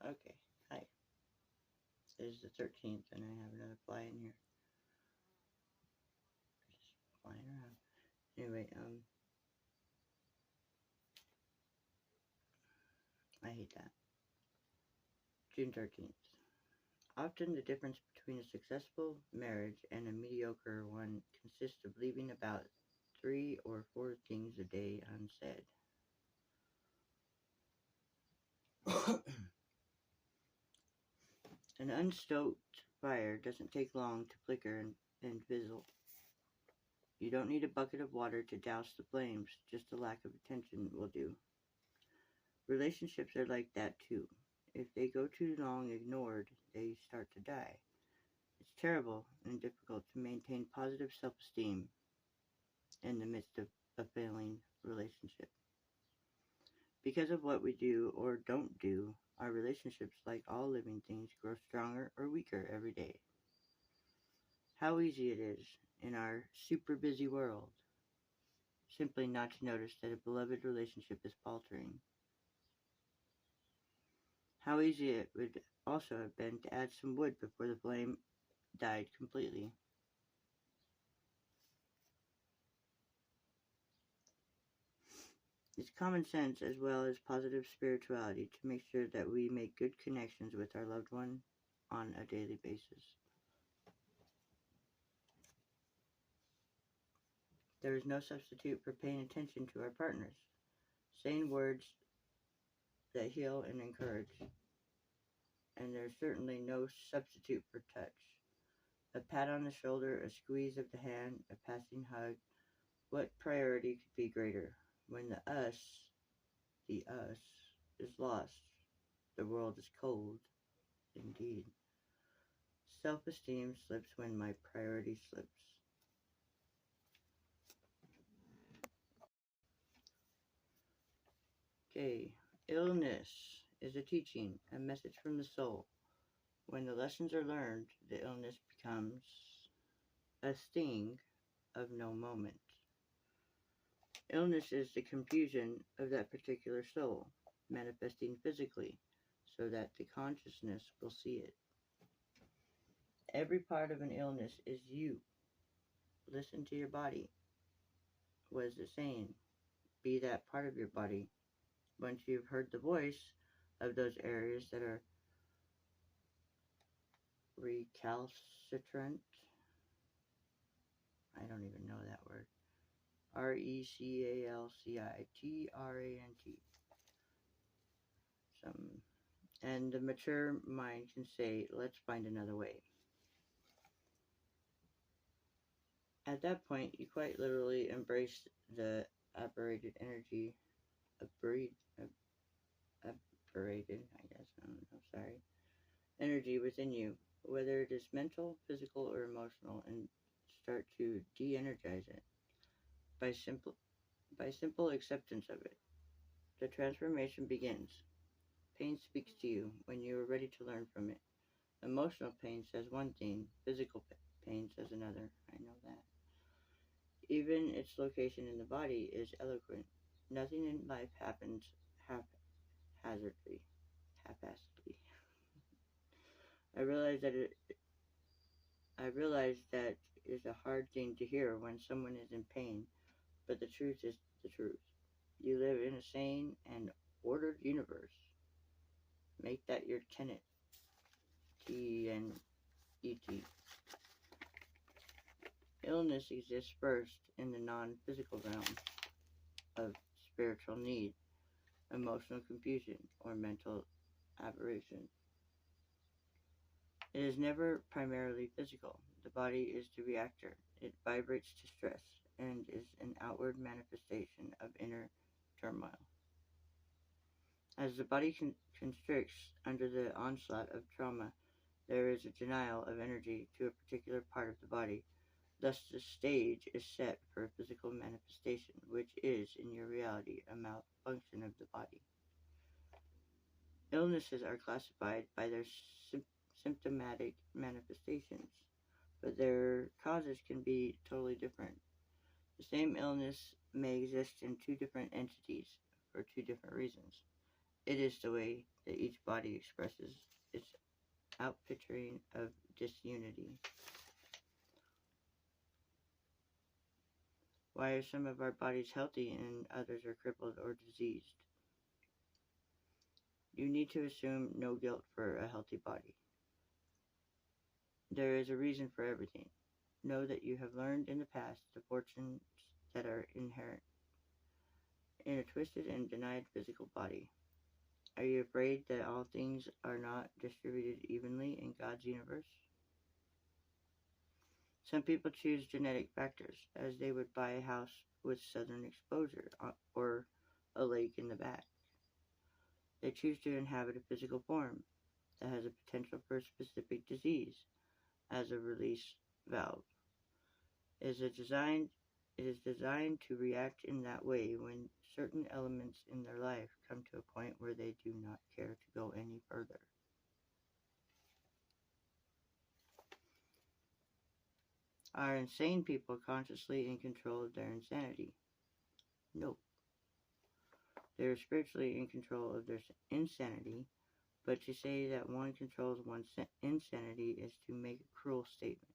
Okay, hi. It is the 13th, and I have another fly in here. Just flying around. Anyway, I hate that. June 13th. Often the difference between a successful marriage and a mediocre one consists of leaving about 3 or 4 things a day unsaid. An unstoked fire doesn't take long to flicker and fizzle. You don't need a bucket of water to douse the flames, just a lack of attention will do. Relationships are like that too. If they go too long ignored, they start to die. It's terrible and difficult to maintain positive self esteem in the midst of a failing relationship. Because of what we do or don't do, our relationships, like all living things, grow stronger or weaker every day. How easy it is, in our super busy world, simply not to notice that a beloved relationship is faltering. How easy it would also have been to add some wood before the flame died completely. It's common sense as well as positive spirituality to make sure that we make good connections with our loved one on a daily basis. There is no substitute for paying attention to our partners, saying words that heal and encourage, and there's certainly no substitute for touch. A pat on the shoulder, a squeeze of the hand, a passing hug. What priority could be greater? When the us, is lost, the world is cold, indeed. Self esteem slips when my priority slips. Okay, illness is a teaching, a message from the soul. When the lessons are learned, the illness becomes a sting of no moment. Illness is the confusion of that particular soul, manifesting physically, so that the consciousness will see it. Every part of an illness is you. Listen to your body. What is it saying? Be that part of your body. Once you've heard the voice of those areas that are recalcitrant, I don't even know that word. RECALCITRANT. Some, and the mature mind can say, let's find another way. At that point, you quite literally embrace the aberrated energy, aberrated, aberrated, I guess, I don't know, sorry, energy within you, whether it is mental, physical, or emotional, and start to de-energize it by simple acceptance of it. The transformation begins. Pain speaks to you when you are ready to learn from it. Emotional pain says one thing, physical pain says another. I know that. Even its location in the body is eloquent. Nothing in life happens haphazardly. Haphazardly. I realize that it, I realize that is a hard thing to hear when someone is in pain, but the truth is the truth. You live in a sane and ordered universe. Make that your tenet. TNET. Illness exists first in the non-physical realm of spiritual need, emotional confusion, or mental aberration. It is never primarily physical. The body is the reactor. It vibrates to stress and is an outward manifestation of inner turmoil. As the body constricts under the onslaught of trauma, there is a denial of energy to a particular part of the body. Thus, the stage is set for a physical manifestation, which is, in your reality, a malfunction of the body. Illnesses are classified by their symptomatic manifestations, but their causes can be totally different. The same illness may exist in two different entities for two different reasons. It is the way that each body expresses its outpicturing of disunity. Why are some of our bodies healthy and others are crippled or diseased? You need to assume no guilt for a healthy body. There is a reason for everything. Know that you have learned in the past the fortunes that are inherent in a twisted and denied physical body. Are you afraid that all things are not distributed evenly in God's universe? Some people choose genetic factors, as they would buy a house with southern exposure or a lake in the back. They choose to inhabit a physical form that has a potential for specific disease as a release valve. It is designed to react in that way when certain elements in their life come to a point where they do not care to go any further. Are insane people consciously in control of their insanity? No. They are spiritually in control of their insanity, but to say that one controls one's insanity is to make a cruel statement.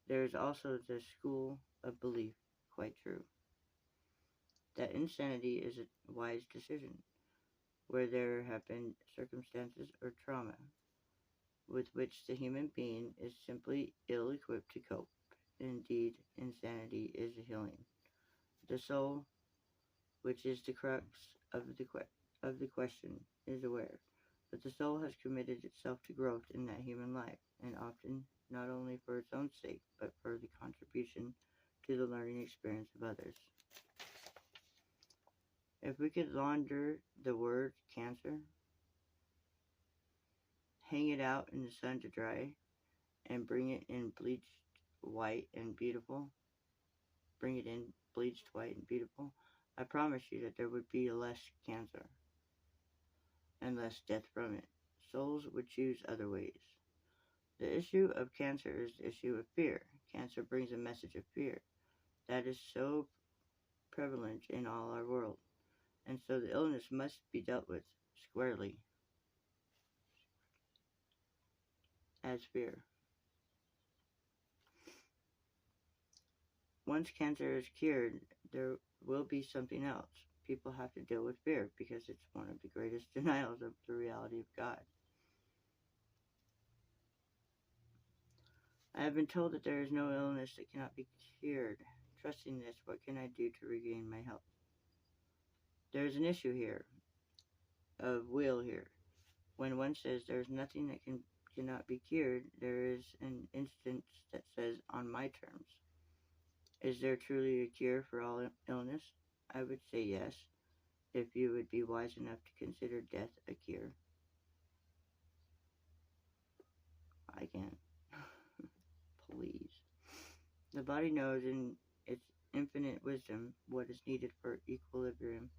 There is also the school of belief, quite true, that insanity is a wise decision, where there have been circumstances or trauma with which the human being is simply ill-equipped to cope. Indeed, insanity is a healing. The soul, which is the crux of the question, is aware that the soul has committed itself to growth in that human life, and often not only for its own sake, but for the contribution to the learning experience of others. If we could launder the word cancer, hang it out in the sun to dry, and bring it in bleached white and beautiful, I promise you that there would be less cancer and less death from it. Souls would choose other ways. The issue of cancer is the issue of fear. Cancer brings a message of fear that is so prevalent in all our world, and so the illness must be dealt with squarely as fear. Once cancer is cured, there will be something else. People have to deal with fear because it's one of the greatest denials of the reality of God. I have been told that there is no illness that cannot be cured. Trusting this, what can I do to regain my health? There is an issue here, of will here. When one says there is nothing that cannot be cured, there is an instance that says, on my terms. Is there truly a cure for all illness? I would say yes, if you would be wise enough to consider death a cure. I can. Please. The body knows in its infinite wisdom what is needed for equilibrium.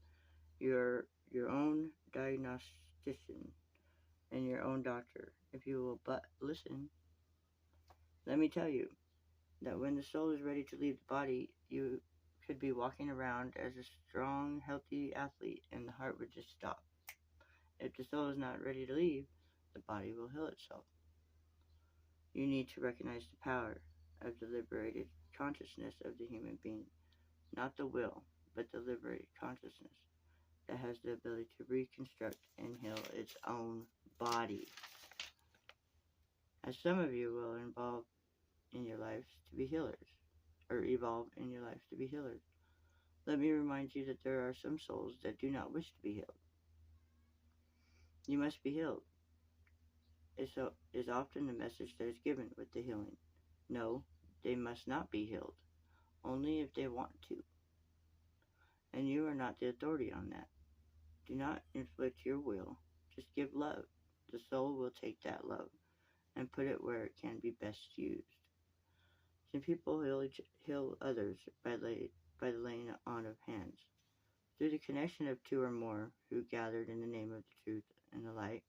You're your own diagnostician and your own doctor, if you will but listen. Let me tell you that when the soul is ready to leave the body, you could be walking around as a strong, healthy athlete, and the heart would just stop. If the soul is not ready to leave, the body will heal itself. You need to recognize the power of the liberated consciousness of the human being, not the will, but the liberated consciousness that has the ability to reconstruct and heal its own body. As some of you will evolve in your lives to be healers, let me remind you that there are some souls that do not wish to be healed. You must be healed is often the message that is given with the healing. No, they must not be healed, only if they want to. And you are not the authority on that. Do not inflict your will, just give love. The soul will take that love and put it where it can be best used. Some people heal others by the laying on of hands. Through the connection of two or more who gathered in the name of the truth and the light,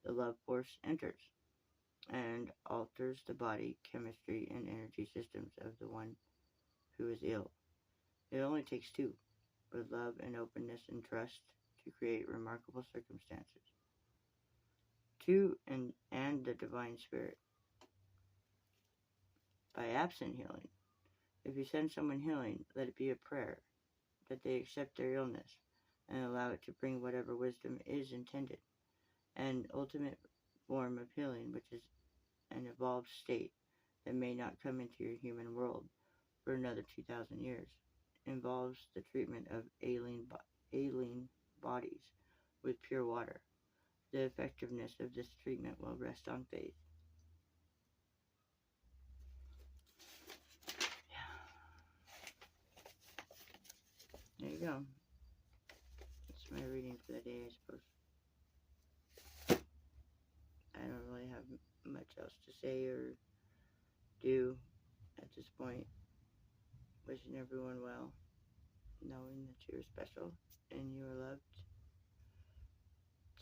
the love force enters and alters the body, chemistry, and energy systems of the one who is ill. It only takes two, with love and openness and trust, to create remarkable circumstances. 2. And the Divine Spirit. By absent healing. If you send someone healing, let it be a prayer that they accept their illness and allow it to bring whatever wisdom is intended. An ultimate form of healing, which is an evolved state that may not come into your human world for another 2,000 years, involves the treatment of ailing bodies with pure water. The effectiveness of this treatment will rest on faith. There you go. That's my reading for the day, I suppose. I don't really have much else to say or do at this point. Wishing everyone well, knowing that you're special and you are loved.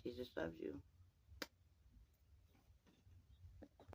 Jesus loves you.